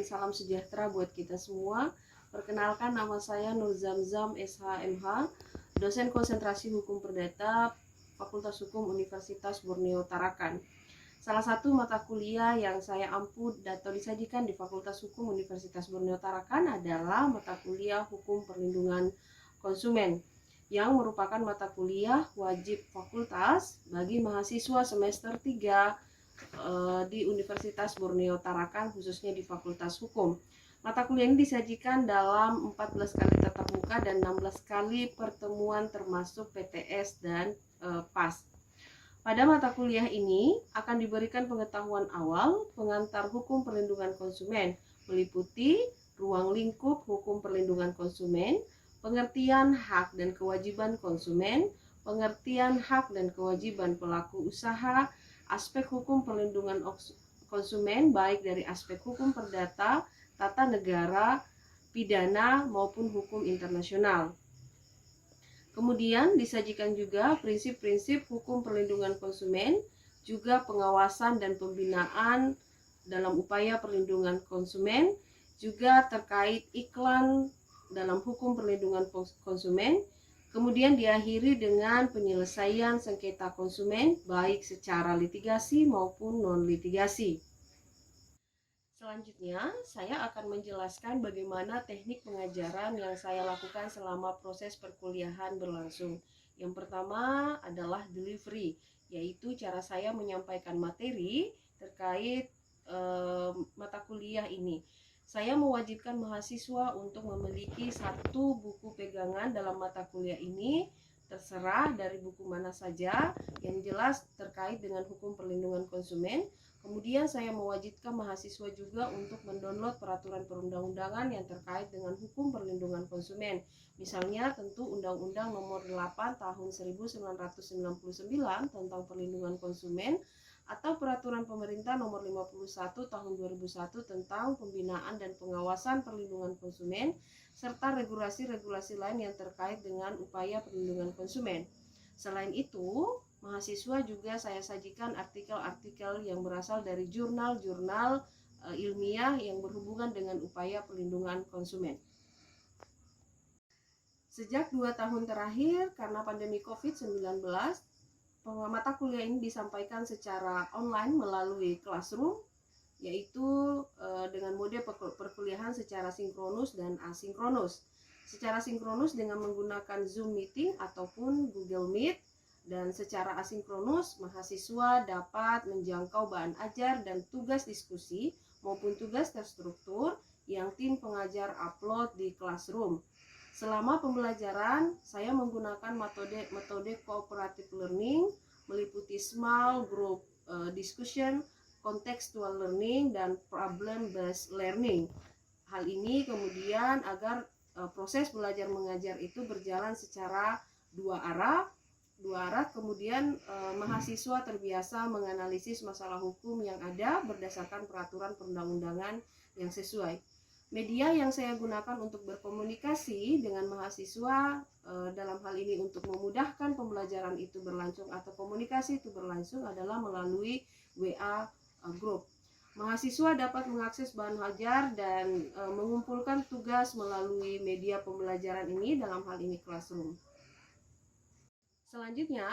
salam sejahtera buat kita semua. Perkenalkan, nama saya Nur Zamzam SHMH, dosen konsentrasi hukum perdata Fakultas Hukum Universitas Borneo Tarakan. Salah satu mata kuliah yang saya ampu atau disajikan di Fakultas Hukum Universitas Borneo Tarakan adalah mata kuliah Hukum Perlindungan Konsumen, yang merupakan mata kuliah wajib fakultas bagi mahasiswa semester 3 di Universitas Borneo Tarakan, khususnya di Fakultas Hukum. Mata kuliah ini disajikan dalam 14 kali tatap muka dan 16 kali pertemuan termasuk PTS dan PAS. Pada mata kuliah ini akan diberikan pengetahuan awal pengantar hukum perlindungan konsumen, meliputi ruang lingkup hukum perlindungan konsumen, pengertian hak dan kewajiban konsumen, pengertian hak dan kewajiban pelaku usaha, aspek hukum perlindungan konsumen baik dari aspek hukum perdata, tata negara, pidana maupun hukum internasional. Kemudian disajikan juga prinsip-prinsip hukum perlindungan konsumen, juga pengawasan dan pembinaan dalam upaya perlindungan konsumen, juga terkait iklan dalam hukum perlindungan konsumen. Kemudian diakhiri dengan penyelesaian sengketa konsumen baik secara litigasi maupun non-litigasi. Selanjutnya, saya akan menjelaskan bagaimana teknik pengajaran yang saya lakukan selama proses perkuliahan berlangsung. Yang pertama adalah delivery, yaitu cara saya menyampaikan materi terkait mata kuliah ini. Saya mewajibkan mahasiswa untuk memiliki satu buku pegangan dalam mata kuliah ini, terserah dari buku mana saja, yang jelas terkait dengan hukum perlindungan konsumen. Kemudian saya mewajibkan mahasiswa juga untuk mendownload peraturan perundang-undangan yang terkait dengan hukum perlindungan konsumen. Misalnya tentu Undang-Undang Nomor 8 Tahun 1999 tentang perlindungan konsumen, atau Peraturan Pemerintah Nomor 51 Tahun 2001 tentang pembinaan dan pengawasan perlindungan konsumen, serta regulasi-regulasi lain yang terkait dengan upaya perlindungan konsumen. Selain itu, mahasiswa juga saya sajikan artikel-artikel yang berasal dari jurnal-jurnal ilmiah yang berhubungan dengan upaya perlindungan konsumen. Sejak 2 tahun terakhir, karena pandemi COVID-19, mata kuliah ini disampaikan secara online melalui Classroom, yaitu dengan mode perkuliahan secara sinkronus dan asinkronus. Secara sinkronus dengan menggunakan Zoom Meeting ataupun Google Meet, dan secara asinkronus mahasiswa dapat menjangkau bahan ajar dan tugas diskusi maupun tugas terstruktur yang tim pengajar upload di Classroom. Selama pembelajaran, saya menggunakan metode cooperative learning, meliputi small group discussion, contextual learning, dan problem based learning. Hal ini kemudian agar proses belajar mengajar itu berjalan secara dua arah, kemudian mahasiswa terbiasa menganalisis masalah hukum yang ada berdasarkan peraturan perundang-undangan yang sesuai. Media yang saya gunakan untuk berkomunikasi dengan mahasiswa dalam hal ini untuk memudahkan pembelajaran itu berlangsung atau komunikasi itu berlangsung adalah melalui WA group. Mahasiswa dapat mengakses bahan ajar dan mengumpulkan tugas melalui media pembelajaran ini, dalam hal ini Classroom. Selanjutnya,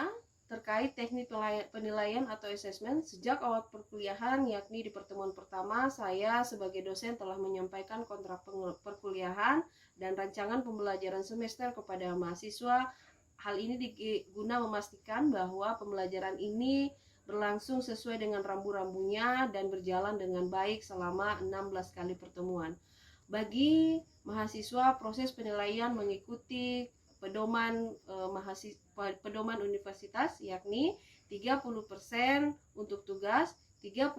terkait teknik penilaian atau assessment, sejak awal perkuliahan, yakni di pertemuan pertama, saya sebagai dosen telah menyampaikan kontrak perkuliahan dan rancangan pembelajaran semester kepada mahasiswa. Hal ini guna memastikan bahwa pembelajaran ini berlangsung sesuai dengan rambu-rambunya dan berjalan dengan baik selama 16 kali pertemuan. Bagi mahasiswa, proses penilaian mengikuti pedoman pedoman universitas, yakni 30% untuk tugas, 30%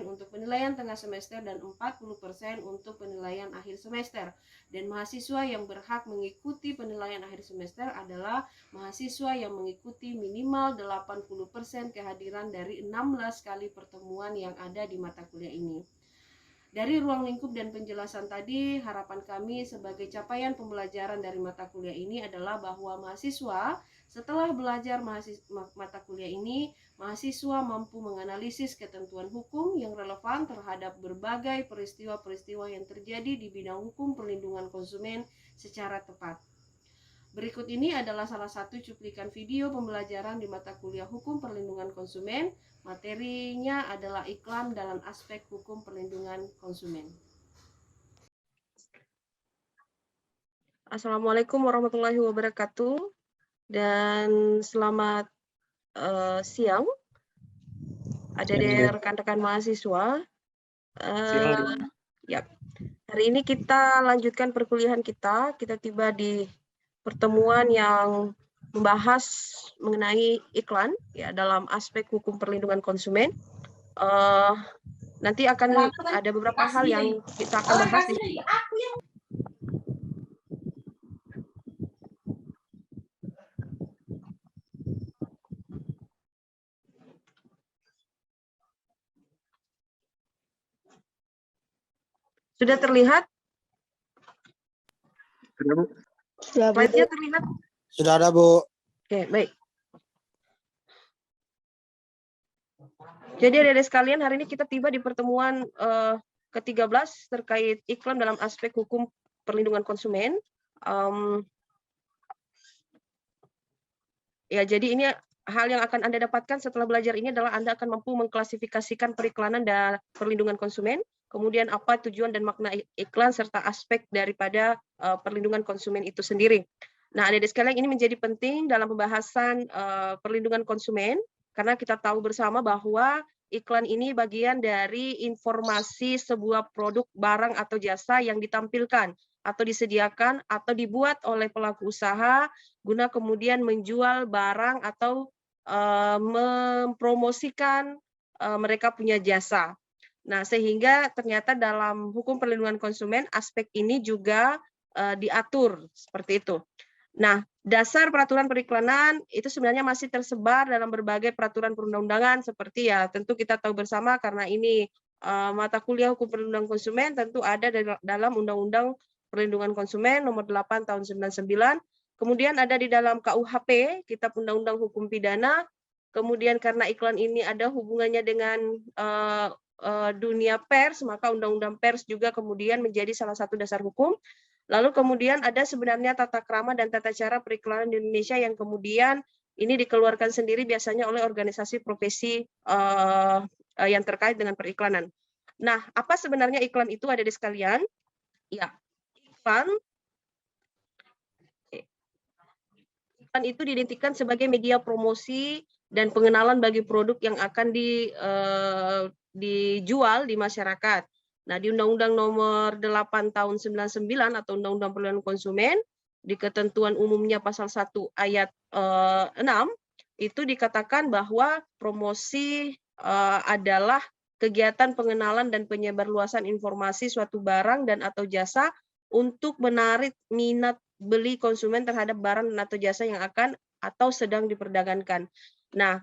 untuk penilaian tengah semester, dan 40% untuk penilaian akhir semester. Dan mahasiswa yang berhak mengikuti penilaian akhir semester adalah mahasiswa yang mengikuti minimal 80% kehadiran dari 16 kali pertemuan yang ada di mata kuliah ini. Dari ruang lingkup dan penjelasan tadi, harapan kami sebagai capaian pembelajaran dari mata kuliah ini adalah bahwa mahasiswa setelah belajar mata kuliah ini, mahasiswa mampu menganalisis ketentuan hukum yang relevan terhadap berbagai peristiwa-peristiwa yang terjadi di bidang hukum perlindungan konsumen secara tepat. Berikut ini adalah salah satu cuplikan video pembelajaran di mata kuliah Hukum Perlindungan Konsumen. Materinya adalah iklan dalam aspek hukum perlindungan konsumen. Assalamualaikum warahmatullahi wabarakatuh dan selamat siang. Ada rekan-rekan mahasiswa. Ya, hari ini kita lanjutkan perkuliahan kita. Kita tiba di pertemuan yang membahas mengenai iklan ya dalam aspek hukum perlindungan konsumen. Nanti akan ada beberapa hal yang kita akan bahas di sini. Sudah terlihat? Sudah, Bu. Slide-nya terlihat? Sudah ada, Bu. Oke, baik. Jadi adik-adik sekalian, hari ini kita tiba di pertemuan ke-13 terkait iklan dalam aspek hukum perlindungan konsumen. Ya, jadi ini hal yang akan Anda dapatkan setelah belajar ini adalah Anda akan mampu mengklasifikasikan periklanan dan perlindungan konsumen, kemudian apa tujuan dan makna iklan, serta aspek daripada perlindungan konsumen itu sendiri. Nah, adik-adik sekalian, ini menjadi penting dalam pembahasan perlindungan konsumen, karena kita tahu bersama bahwa iklan ini bagian dari informasi sebuah produk, barang, atau jasa yang ditampilkan, atau disediakan, atau dibuat oleh pelaku usaha, guna kemudian menjual barang atau mempromosikan mereka punya jasa. Nah, sehingga ternyata dalam hukum perlindungan konsumen, aspek ini juga diatur seperti itu. Nah, dasar peraturan periklanan itu sebenarnya masih tersebar dalam berbagai peraturan perundang-undangan seperti ya tentu kita tahu bersama karena ini mata kuliah hukum perlindungan konsumen tentu ada dalam Undang-Undang Perlindungan Konsumen nomor 8 tahun 99, kemudian ada di dalam KUHP, Kitab Undang-Undang Hukum Pidana, kemudian karena iklan ini ada hubungannya dengan dunia pers, maka Undang-Undang Pers juga kemudian menjadi salah satu dasar hukum. Lalu kemudian ada sebenarnya tata krama dan tata cara periklanan di Indonesia yang kemudian ini dikeluarkan sendiri biasanya oleh organisasi profesi yang terkait dengan periklanan. Nah, apa sebenarnya iklan itu ada di sekalian? Ya, iklan itu diidentikan sebagai media promosi dan pengenalan bagi produk yang akan dijual di masyarakat. Nah, di Undang-Undang Nomor 8 Tahun 99 atau Undang-Undang Perlindungan Konsumen, di ketentuan umumnya pasal 1 ayat 6, itu dikatakan bahwa promosi adalah kegiatan pengenalan dan penyebarluasan informasi suatu barang dan atau jasa untuk menarik minat beli konsumen terhadap barang dan atau jasa yang akan atau sedang diperdagangkan. Nah,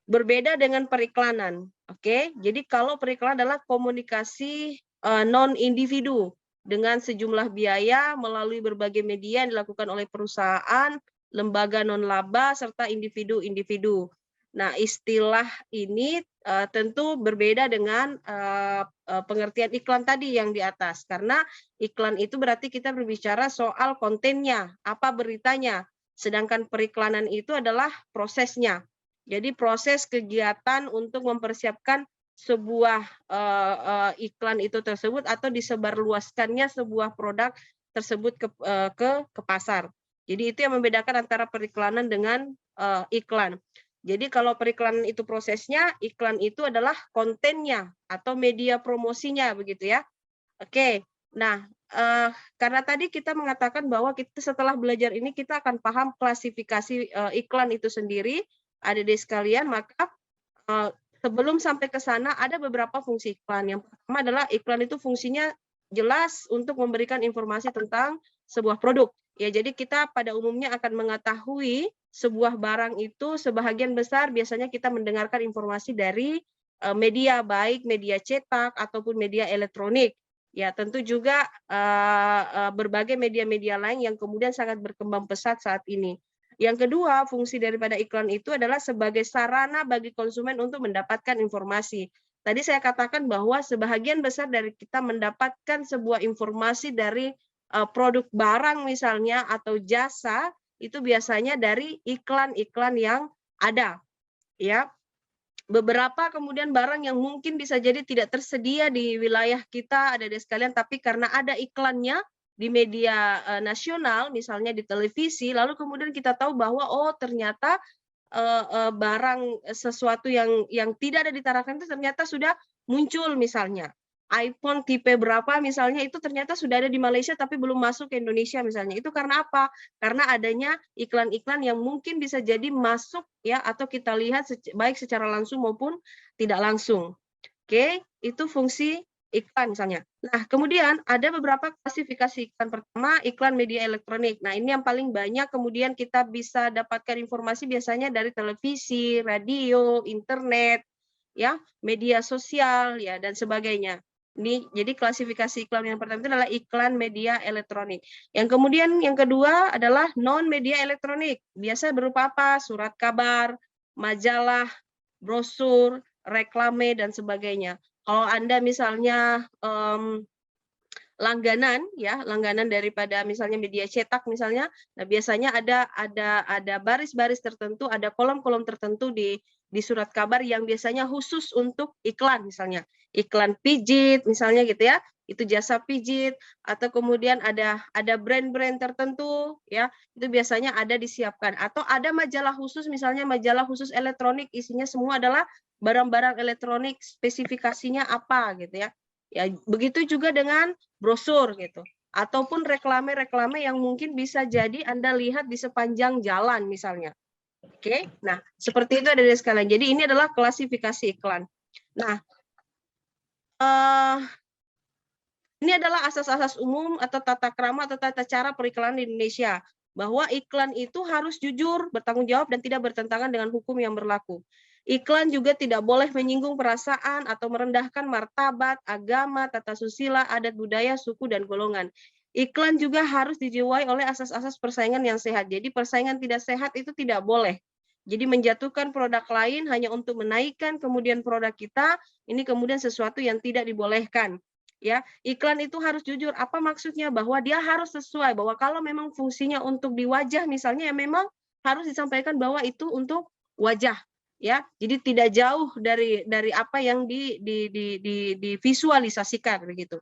berbeda dengan periklanan. Oke, jadi kalau periklanan adalah komunikasi non-individu dengan sejumlah biaya melalui berbagai media yang dilakukan oleh perusahaan, lembaga non-laba, serta individu-individu. Nah, istilah ini tentu berbeda dengan pengertian iklan tadi yang di atas, karena iklan itu berarti kita berbicara soal kontennya, apa beritanya, sedangkan periklanan itu adalah prosesnya. Jadi proses kegiatan untuk mempersiapkan sebuah iklan itu tersebut atau disebarluaskannya sebuah produk tersebut ke pasar. Jadi itu yang membedakan antara periklanan dengan iklan. Jadi kalau periklanan itu prosesnya, iklan itu adalah kontennya atau media promosinya begitu ya. Oke, nah karena tadi kita mengatakan bahwa kita setelah belajar ini kita akan paham klasifikasi iklan itu sendiri, adik-adik sekalian, maka sebelum sampai ke sana ada beberapa fungsi iklan. Yang pertama adalah iklan itu fungsinya jelas untuk memberikan informasi tentang sebuah produk. Ya, jadi kita pada umumnya akan mengetahui sebuah barang itu sebahagian besar biasanya kita mendengarkan informasi dari media, baik media cetak ataupun media elektronik. Ya, tentu juga berbagai media-media lain yang kemudian sangat berkembang pesat saat ini. Yang kedua, fungsi daripada iklan itu adalah sebagai sarana bagi konsumen untuk mendapatkan informasi. Tadi saya katakan bahwa sebahagian besar dari kita mendapatkan sebuah informasi dari produk barang misalnya atau jasa itu biasanya dari iklan-iklan yang ada, ya. Beberapa kemudian barang yang mungkin bisa jadi tidak tersedia di wilayah kita, Adik-adik sekalian, tapi karena ada iklannya di media nasional, misalnya di televisi, lalu kemudian kita tahu bahwa oh ternyata barang sesuatu yang tidak ada di Tarakan itu ternyata sudah muncul misalnya. iPhone tipe berapa misalnya itu ternyata sudah ada di Malaysia tapi belum masuk ke Indonesia misalnya. Itu karena apa? Karena adanya iklan-iklan yang mungkin bisa jadi masuk ya atau kita lihat baik secara langsung maupun tidak langsung. Oke, itu fungsi iklan misalnya. Nah, kemudian ada beberapa klasifikasi iklan. Pertama, iklan media elektronik. Nah, ini yang paling banyak kemudian kita bisa dapatkan informasi biasanya dari televisi, radio, internet, ya, media sosial, ya, dan sebagainya. Ini jadi klasifikasi iklan yang pertama itu adalah iklan media elektronik. Yang kemudian yang kedua adalah non media elektronik. Biasa berupa apa? Surat kabar, majalah, brosur, reklame dan sebagainya. Kalau Anda misalnya langganan ya, langganan daripada misalnya media cetak misalnya, nah biasanya ada baris-baris tertentu, ada kolom-kolom tertentu di surat kabar yang biasanya khusus untuk iklan misalnya. Iklan pijit misalnya gitu ya, itu jasa pijit atau kemudian ada brand-brand tertentu ya, itu biasanya ada disiapkan atau ada majalah khusus misalnya majalah khusus elektronik isinya semua adalah barang-barang elektronik spesifikasinya apa gitu ya. Ya, begitu juga dengan brosur gitu. Ataupun reklame-reklame yang mungkin bisa jadi Anda lihat di sepanjang jalan misalnya. Oke, nah seperti itu ada di sekalian. Jadi ini adalah klasifikasi iklan. Nah, ini adalah asas-asas umum atau tata krama atau tata cara periklanan di Indonesia. Bahwa iklan itu harus jujur, bertanggung jawab, dan tidak bertentangan dengan hukum yang berlaku. Iklan juga tidak boleh menyinggung perasaan atau merendahkan martabat, agama, tata susila, adat budaya, suku, dan golongan. Iklan juga harus dijiwai oleh asas-asas persaingan yang sehat. Jadi persaingan tidak sehat itu tidak boleh. Jadi menjatuhkan produk lain hanya untuk menaikkan kemudian produk kita, ini kemudian sesuatu yang tidak dibolehkan. Ya, iklan itu harus jujur. Apa maksudnya? Bahwa dia harus sesuai, bahwa kalau memang fungsinya untuk di wajah misalnya, ya memang harus disampaikan bahwa itu untuk wajah. Ya, jadi tidak jauh dari apa yang divisualisasikan begitu.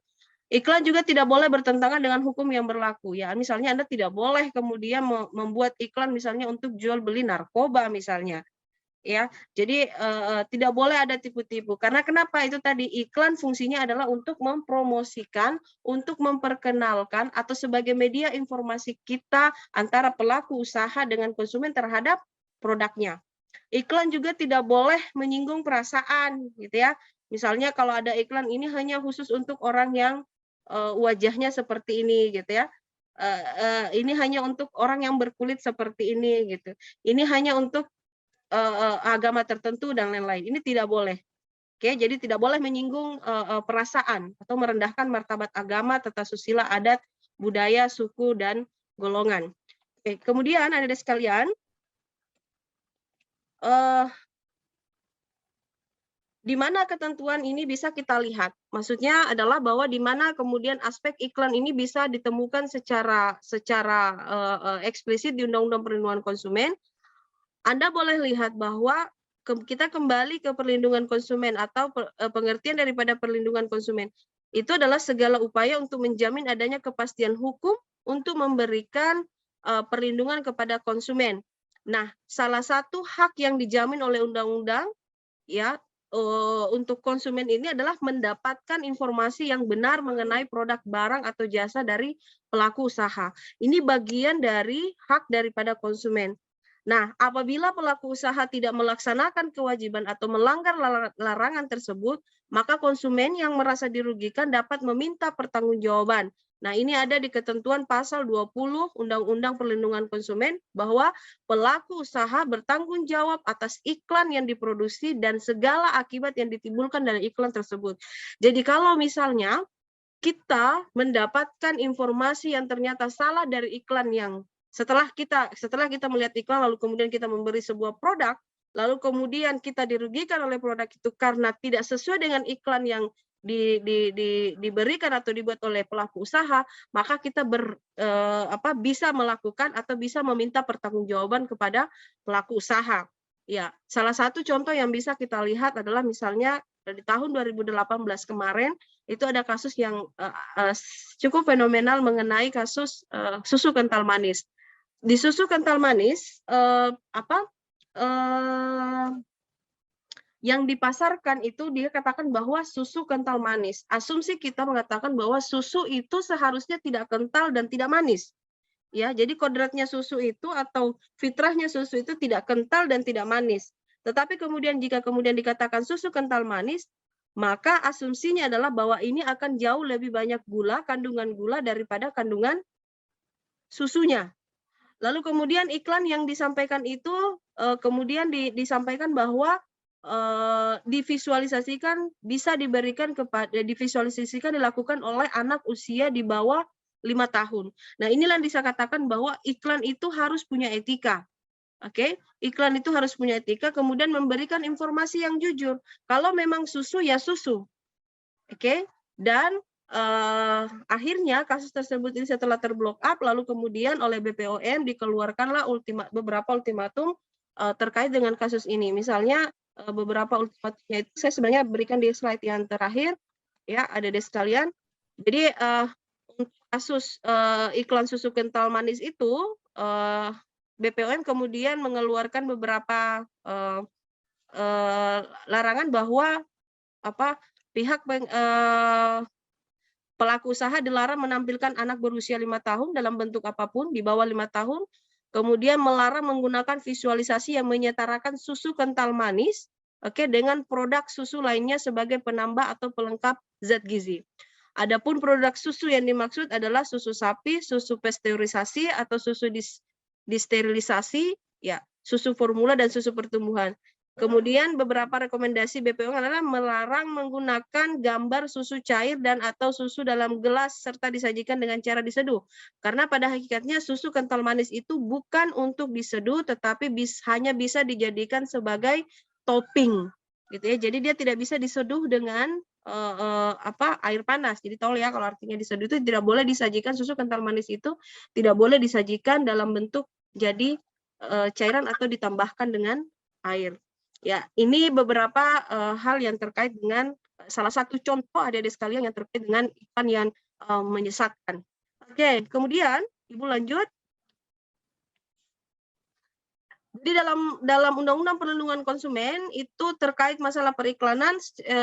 Iklan juga tidak boleh bertentangan dengan hukum yang berlaku. Ya, misalnya Anda tidak boleh kemudian membuat iklan misalnya untuk jual beli narkoba misalnya. Ya, jadi tidak boleh ada tipu-tipu. Karena kenapa? Itu tadi iklan fungsinya adalah untuk mempromosikan, untuk memperkenalkan atau sebagai media informasi kita antara pelaku usaha dengan konsumen terhadap produknya. Iklan juga tidak boleh menyinggung perasaan, gitu ya. Misalnya kalau ada iklan ini hanya khusus untuk orang yang wajahnya seperti ini, gitu ya. Ini hanya untuk orang yang berkulit seperti ini, gitu. Ini hanya untuk agama tertentu dan lain-lain. Ini tidak boleh. Oke, jadi tidak boleh menyinggung perasaan atau merendahkan martabat agama, tata susila, adat, budaya, suku, dan golongan. Oke, kemudian ada sekalian, di mana ketentuan ini bisa kita lihat? Maksudnya adalah bahwa di mana kemudian aspek iklan ini bisa ditemukan secara eksplisit di Undang-Undang Perlindungan Konsumen. Anda boleh lihat bahwa kita kembali ke perlindungan konsumen atau pengertian daripada perlindungan konsumen. Itu adalah segala upaya untuk menjamin adanya kepastian hukum untuk memberikan perlindungan kepada konsumen. Nah, salah satu hak yang dijamin oleh undang-undang ya untuk konsumen ini adalah mendapatkan informasi yang benar mengenai produk barang atau jasa dari pelaku usaha. Ini bagian dari hak daripada konsumen. Nah, apabila pelaku usaha tidak melaksanakan kewajiban atau melanggar larangan tersebut, maka konsumen yang merasa dirugikan dapat meminta pertanggungjawaban Nah, ini ada di ketentuan pasal 20 Undang-Undang Perlindungan Konsumen bahwa pelaku usaha bertanggung jawab atas iklan yang diproduksi dan segala akibat yang ditimbulkan dari iklan tersebut. Jadi kalau misalnya kita mendapatkan informasi yang ternyata salah dari iklan yang setelah kita melihat iklan lalu kemudian kita memberi sebuah produk, lalu kemudian kita dirugikan oleh produk itu karena tidak sesuai dengan iklan yang diberikan atau dibuat oleh pelaku usaha, maka kita bisa melakukan atau bisa meminta pertanggungjawaban kepada pelaku usaha. Ya, salah satu contoh yang bisa kita lihat adalah misalnya di tahun 2018 kemarin itu ada kasus yang cukup fenomenal mengenai kasus susu kental manis. Di susu kental manis yang dipasarkan itu dia katakan bahwa susu kental manis. Asumsi kita mengatakan bahwa susu itu seharusnya tidak kental dan tidak manis. Ya, jadi kodratnya susu itu atau fitrahnya susu itu tidak kental dan tidak manis. Tetapi kemudian jika kemudian dikatakan susu kental manis, maka asumsinya adalah bahwa ini akan jauh lebih banyak kandungan gula daripada kandungan susunya. Lalu kemudian iklan yang disampaikan itu kemudian disampaikan bahwa divisualisasikan bisa divisualisasikan dilakukan oleh anak usia di bawah 5 tahun. Nah, inilah yang bisa katakan bahwa iklan itu harus punya etika. Oke, iklan itu harus punya etika, kemudian memberikan informasi yang jujur. Kalau memang susu ya susu. Oke, dan akhirnya kasus tersebut ini setelah terblok up, lalu kemudian oleh BPOM dikeluarkanlah beberapa ultimatum terkait dengan kasus ini. Misalnya beberapa ultimatumnya itu saya sebenarnya berikan di slide yang terakhir, ya ada di sekalian. Jadi untuk kasus iklan susu kental manis itu BPOM kemudian mengeluarkan beberapa larangan bahwa pihak pelaku usaha dilarang menampilkan anak berusia 5 tahun dalam bentuk apapun di bawah 5 tahun, kemudian melarang menggunakan visualisasi yang menyetarakan susu kental manis dengan produk susu lainnya sebagai penambah atau pelengkap zat gizi. Adapun produk susu yang dimaksud adalah susu sapi, susu pasteurisasi atau susu disterilisasi, ya, susu formula dan susu pertumbuhan. Kemudian beberapa rekomendasi BPOM adalah melarang menggunakan gambar susu cair dan atau susu dalam gelas serta disajikan dengan cara diseduh. Karena pada hakikatnya susu kental manis itu bukan untuk diseduh tetapi hanya bisa dijadikan sebagai topping, gitu ya. Jadi dia tidak bisa diseduh dengan air panas. Jadi tahu ya kalau artinya diseduh itu tidak boleh disajikan susu kental manis itu tidak boleh disajikan dalam bentuk jadi cairan atau ditambahkan dengan air. Ya, ini beberapa hal yang terkait dengan salah satu contoh adik-adik sekalian yang terkait dengan iklan yang menyesatkan. Oke, kemudian Ibu lanjut. Jadi dalam Undang-Undang Perlindungan Konsumen itu terkait masalah periklanan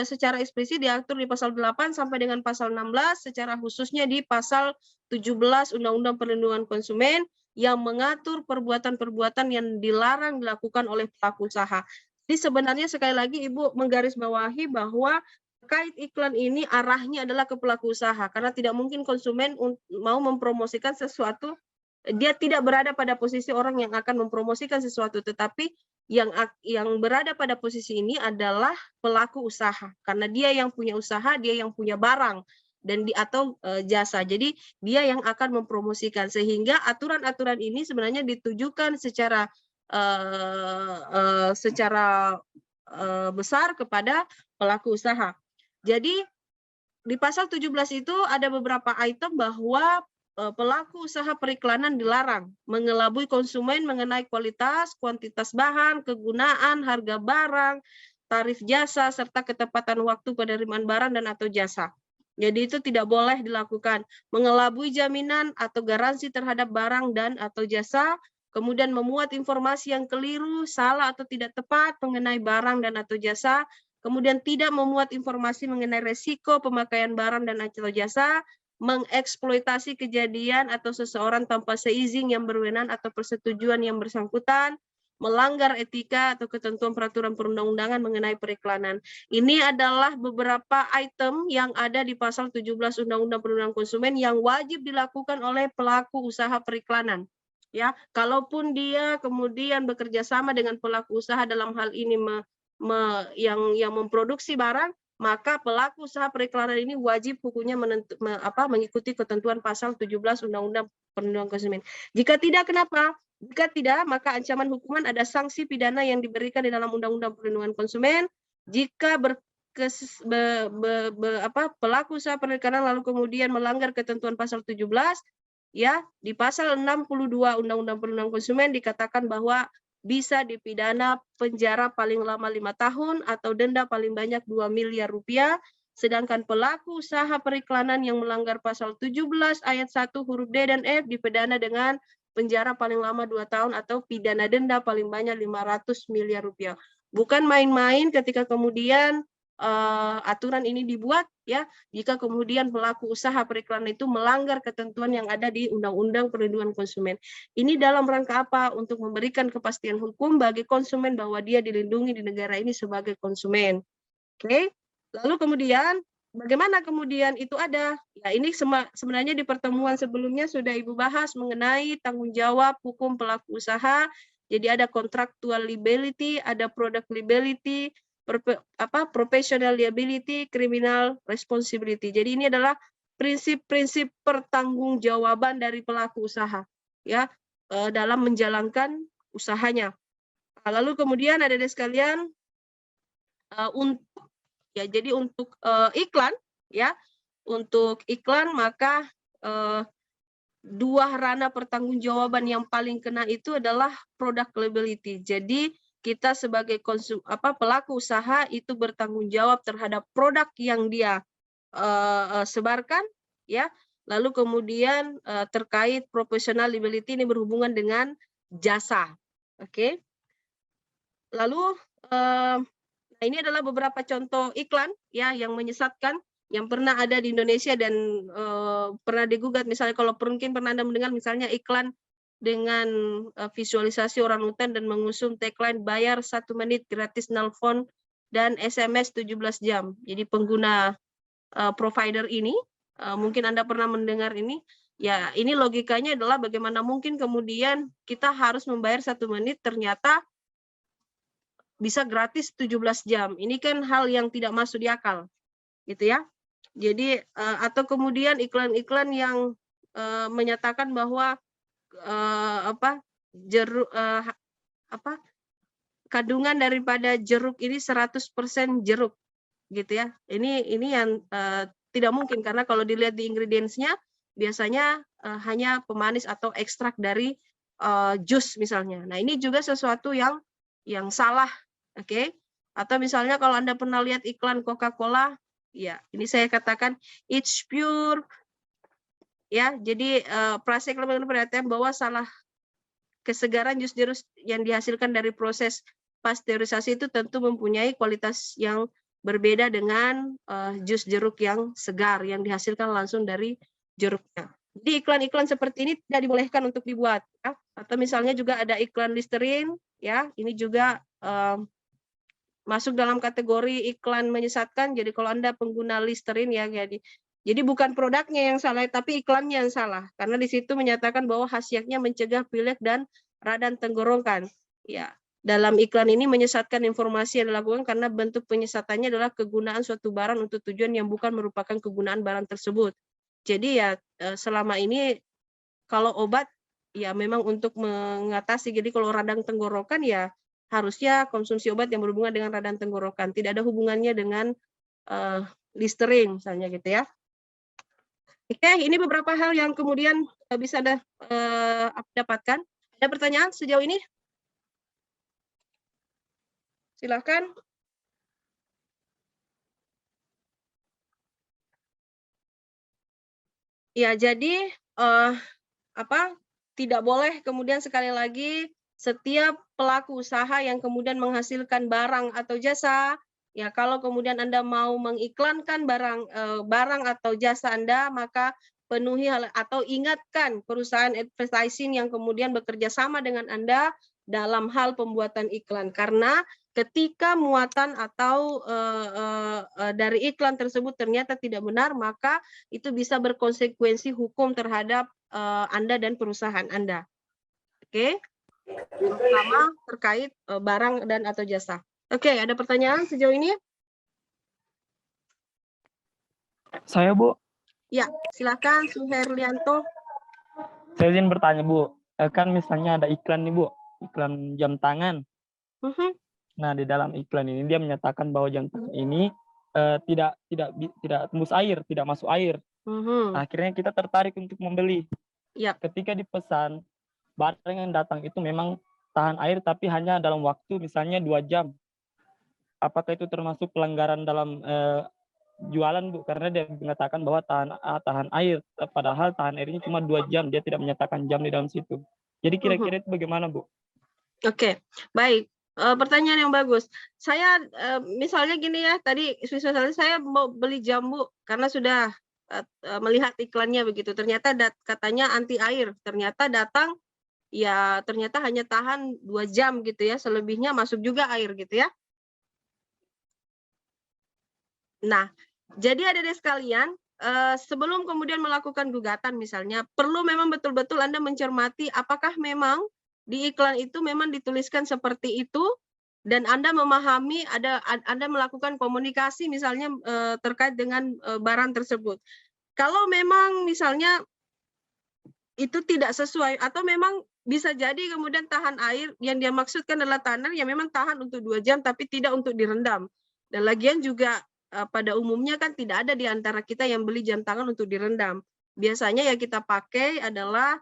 secara eksplisit diatur di pasal 8 sampai dengan pasal 16, secara khususnya di pasal 17 Undang-Undang Perlindungan Konsumen yang mengatur perbuatan-perbuatan yang dilarang dilakukan oleh pelaku usaha. Jadi sebenarnya sekali lagi Ibu menggarisbawahi bahwa terkait iklan ini arahnya adalah ke pelaku usaha karena tidak mungkin konsumen mau mempromosikan sesuatu, dia tidak berada pada posisi orang yang akan mempromosikan sesuatu, tetapi yang berada pada posisi ini adalah pelaku usaha karena dia yang punya usaha, dia yang punya barang dan atau jasa. Jadi dia yang akan mempromosikan sehingga aturan-aturan ini sebenarnya ditujukan secara besar kepada pelaku usaha. Jadi di pasal 17 itu ada beberapa item bahwa pelaku usaha periklanan dilarang mengelabui konsumen mengenai kualitas, kuantitas bahan, kegunaan, harga barang, tarif jasa, serta ketepatan waktu penerimaan barang dan atau jasa. Jadi itu tidak boleh dilakukan. Mengelabui jaminan atau garansi terhadap barang dan atau jasa, kemudian memuat informasi yang keliru, salah atau tidak tepat mengenai barang dan atau jasa, kemudian tidak memuat informasi mengenai resiko pemakaian barang dan atau jasa, mengeksploitasi kejadian atau seseorang tanpa seizin yang berwenang atau persetujuan yang bersangkutan, melanggar etika atau ketentuan peraturan perundang-undangan mengenai periklanan. Ini adalah beberapa item yang ada di pasal 17 Undang-Undang Perlindungan Konsumen yang wajib dilakukan oleh pelaku usaha periklanan. Ya, kalaupun dia kemudian bekerja sama dengan pelaku usaha dalam hal ini yang memproduksi barang, maka pelaku usaha periklanan ini wajib hukumnya mengikuti ketentuan pasal 17 Undang-Undang Perlindungan Konsumen. Jika tidak, kenapa? Jika tidak, maka ancaman hukuman ada sanksi pidana yang diberikan di dalam Undang-Undang Perlindungan Konsumen. Jika pelaku usaha periklanan lalu kemudian melanggar ketentuan pasal 17, ya di pasal 62 Undang-Undang Perlindungan Konsumen dikatakan bahwa bisa dipidana penjara paling lama 5 tahun atau denda paling banyak 2 miliar rupiah. Sedangkan pelaku usaha periklanan yang melanggar pasal 17 ayat 1 huruf D dan F dipidana dengan penjara paling lama 2 tahun atau pidana denda paling banyak 500 miliar rupiah. Bukan main-main ketika kemudian aturan ini dibuat, ya, jika kemudian pelaku usaha periklanan itu melanggar ketentuan yang ada di Undang-Undang Perlindungan Konsumen. Ini dalam rangka apa? Untuk memberikan kepastian hukum bagi konsumen bahwa dia dilindungi di negara ini sebagai konsumen. Oke, lalu kemudian bagaimana kemudian itu ada? Ya, ini sebenarnya di pertemuan sebelumnya sudah Ibu bahas mengenai tanggung jawab hukum pelaku usaha. Jadi ada contractual liability, ada product liability, professional liability, criminal responsibility. Jadi ini adalah prinsip-prinsip pertanggungjawaban dari pelaku usaha, ya, dalam menjalankan usahanya. Lalu kemudian ada sekalian jadi untuk iklan, ya, untuk iklan maka dua ranah pertanggungjawaban yang paling kena itu adalah product liability. Jadi kita sebagai pelaku usaha itu bertanggung jawab terhadap produk yang dia sebarkan, ya. Lalu kemudian terkait professional liability ini berhubungan dengan jasa, oke. Lalu ini adalah beberapa contoh iklan, ya, yang menyesatkan yang pernah ada di Indonesia dan pernah digugat. Misalnya kalau mungkin pernah Anda mendengar misalnya iklan dengan visualisasi orangutan dan mengusung tagline bayar 1 menit gratis nelpon dan SMS 17 jam. Jadi pengguna provider ini, mungkin Anda pernah mendengar ini, ya ini logikanya adalah bagaimana mungkin kemudian kita harus membayar 1 menit ternyata bisa gratis 17 jam. Ini kan hal yang tidak masuk di akal, gitu ya. Jadi atau kemudian iklan-iklan yang menyatakan bahwa kandungan daripada jeruk ini 100% jeruk, gitu ya. Ini yang tidak mungkin karena kalau dilihat di ingredients-nya biasanya hanya pemanis atau ekstrak dari jus misalnya. Nah, ini juga sesuatu yang salah, oke. Atau misalnya kalau Anda pernah lihat iklan Coca-Cola, ya, ini saya katakan it's pure, ya. Jadi Prasek perhatian bahwa salah kesegaran jus jeruk yang dihasilkan dari proses pasteurisasi itu tentu mempunyai kualitas yang berbeda dengan jus jeruk yang segar yang dihasilkan langsung dari jeruknya. Jadi iklan-iklan seperti ini tidak dibolehkan untuk dibuat, ya. Atau misalnya juga ada iklan Listerine, ya, ini juga masuk dalam kategori iklan menyesatkan. Jadi kalau Anda pengguna Listerine, ya, jadi bukan produknya yang salah, tapi iklannya yang salah. Karena di situ menyatakan bahwa khasiatnya mencegah pilek dan radang tenggorokan. Ya, dalam iklan ini menyesatkan informasi yang dilakukan karena bentuk penyesatannya adalah kegunaan suatu barang untuk tujuan yang bukan merupakan kegunaan barang tersebut. Jadi ya selama ini kalau obat ya memang untuk mengatasi, jadi kalau radang tenggorokan ya harusnya konsumsi obat yang berhubungan dengan radang tenggorokan, tidak ada hubungannya dengan Listerine misalnya, gitu ya. Oke, ini beberapa hal yang kemudian bisa Anda dapatkan. Ada pertanyaan sejauh ini? Silakan. Ya, jadi tidak boleh kemudian sekali lagi setiap pelaku usaha yang kemudian menghasilkan barang atau jasa, ya kalau kemudian Anda mau mengiklankan barang atau jasa Anda, maka penuhi atau ingatkan perusahaan advertising yang kemudian bekerja sama dengan Anda dalam hal pembuatan iklan, karena ketika muatan atau dari iklan tersebut ternyata tidak benar, maka itu bisa berkonsekuensi hukum terhadap Anda dan perusahaan Anda. Oke, terutama terkait barang dan atau jasa. Oke, ada pertanyaan sejauh ini? Saya, Bu. Ya, silakan Suherlianto. Saya izin bertanya, Bu. Kan misalnya ada iklan nih, Bu. Iklan jam tangan. Nah, di dalam iklan ini dia menyatakan bahwa jam tangan ini tidak tembus air, tidak masuk air. Akhirnya kita tertarik untuk membeli. Ketika dipesan, barang yang datang itu memang tahan air tapi hanya dalam waktu misalnya 2 jam. Apakah itu termasuk pelanggaran dalam jualan, Bu? Karena dia mengatakan bahwa tahan air, padahal tahan airnya cuma 2 jam, dia tidak menyatakan jam di dalam situ. Jadi kira-kira itu bagaimana, Bu? Oke, baik. Pertanyaan yang bagus. Saya misalnya gini ya, tadi saya mau beli jambu karena sudah melihat iklannya begitu. Ternyata katanya anti air. Ternyata datang ya ternyata hanya tahan 2 jam gitu ya. Selebihnya masuk juga air gitu ya. Nah, jadi adik-adik sekalian, sebelum kemudian melakukan gugatan misalnya, perlu memang betul-betul Anda mencermati apakah memang di iklan itu memang dituliskan seperti itu, dan Anda memahami, Anda melakukan komunikasi misalnya terkait dengan barang tersebut. Kalau memang misalnya itu tidak sesuai, atau memang bisa jadi kemudian tahan air, yang dia maksudkan adalah tahan air yang memang tahan untuk 2 jam, tapi tidak untuk direndam. Dan lagian juga pada umumnya kan tidak ada di antara kita yang beli jam tangan untuk direndam. Biasanya yang kita pakai adalah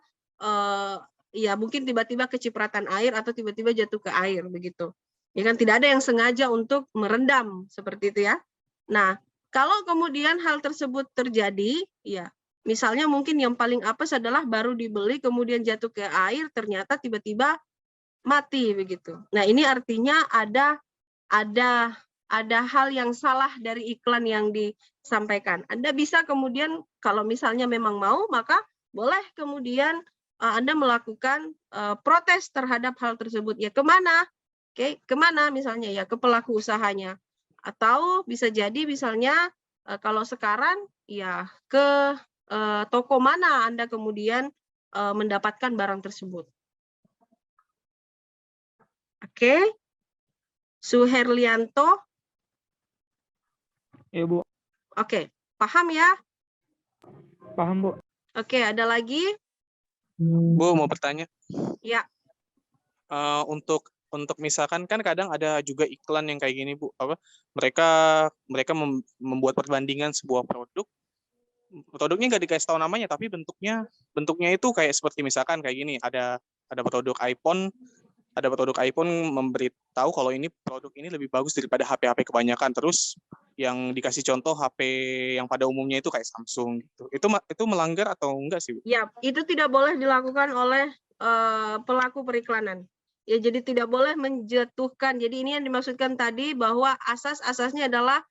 ya mungkin tiba-tiba kecipratan air atau tiba-tiba jatuh ke air begitu. Ya kan tidak ada yang sengaja untuk merendam seperti itu ya. Nah, kalau kemudian hal tersebut terjadi, ya misalnya mungkin yang paling apes adalah baru dibeli kemudian jatuh ke air ternyata tiba-tiba mati begitu. Nah, ini artinya ada hal yang salah dari iklan yang disampaikan. Anda bisa kemudian kalau misalnya memang mau, maka boleh kemudian Anda melakukan protes terhadap hal tersebut. Ya kemana? Oke, kemana misalnya ya ke pelaku usahanya. Atau bisa jadi misalnya kalau sekarang ya ke toko mana Anda kemudian mendapatkan barang tersebut. Oke, Suherlianto. Iya, Bu. Oke, paham ya? Paham, Bu. Oke, ada lagi? Bu, mau bertanya. Ya. Untuk misalkan kan kadang ada juga iklan yang kayak gini, Bu. Mereka membuat perbandingan sebuah produk. Produknya nggak dikasih tahu namanya, tapi bentuknya itu kayak seperti misalkan kayak gini, ada produk iPhone. Ada produk iPhone memberitahu kalau ini produk ini lebih bagus daripada HP-HP kebanyakan. Terus yang dikasih contoh HP yang pada umumnya itu kayak Samsung gitu. Itu melanggar atau enggak sih, Bu? Ya, itu tidak boleh dilakukan oleh pelaku periklanan. Ya, jadi tidak boleh menjatuhkan. Jadi ini yang dimaksudkan tadi bahwa asas-asasnya adalah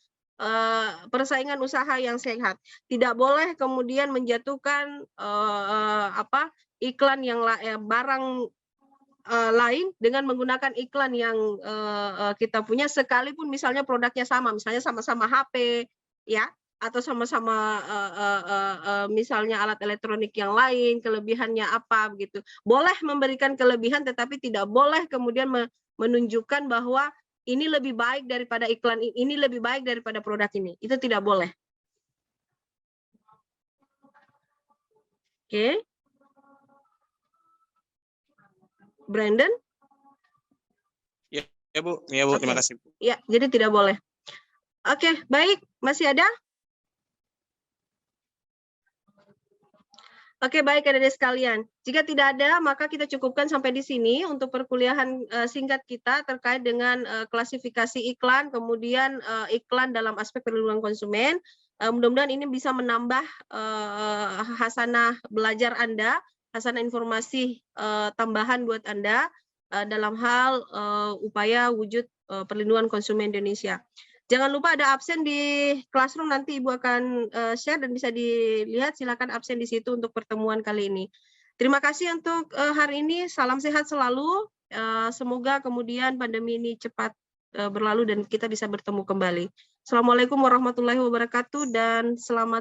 persaingan usaha yang sehat. Tidak boleh kemudian menjatuhkan iklan yang barang lain dengan menggunakan iklan yang kita punya, sekalipun misalnya produknya sama, misalnya sama-sama HP ya, atau sama-sama misalnya alat elektronik yang lain, kelebihannya apa begitu. Boleh memberikan kelebihan tetapi tidak boleh kemudian menunjukkan bahwa ini lebih baik daripada iklan ini, lebih baik daripada produk ini. Itu tidak boleh. Oke. Brandon? Ya, Bu. Ya, Bu. Terima kasih, Bu. Ya, jadi tidak boleh. Oke, baik. Masih ada? Oke, baik adik-adik sekalian. Jika tidak ada, maka kita cukupkan sampai di sini untuk perkuliahan singkat kita terkait dengan klasifikasi iklan, kemudian iklan dalam aspek perlindungan konsumen. Mudah-mudahan ini bisa menambah hasanah belajar Anda, hasanah informasi tambahan buat Anda dalam hal upaya wujud perlindungan konsumen Indonesia. Jangan lupa ada absen di Classroom, nanti Ibu akan share dan bisa dilihat, silakan absen di situ untuk pertemuan kali ini. Terima kasih untuk hari ini, salam sehat selalu, Semoga kemudian pandemi ini cepat berlalu dan kita bisa bertemu kembali. Assalamualaikum warahmatullahi wabarakatuh dan selamat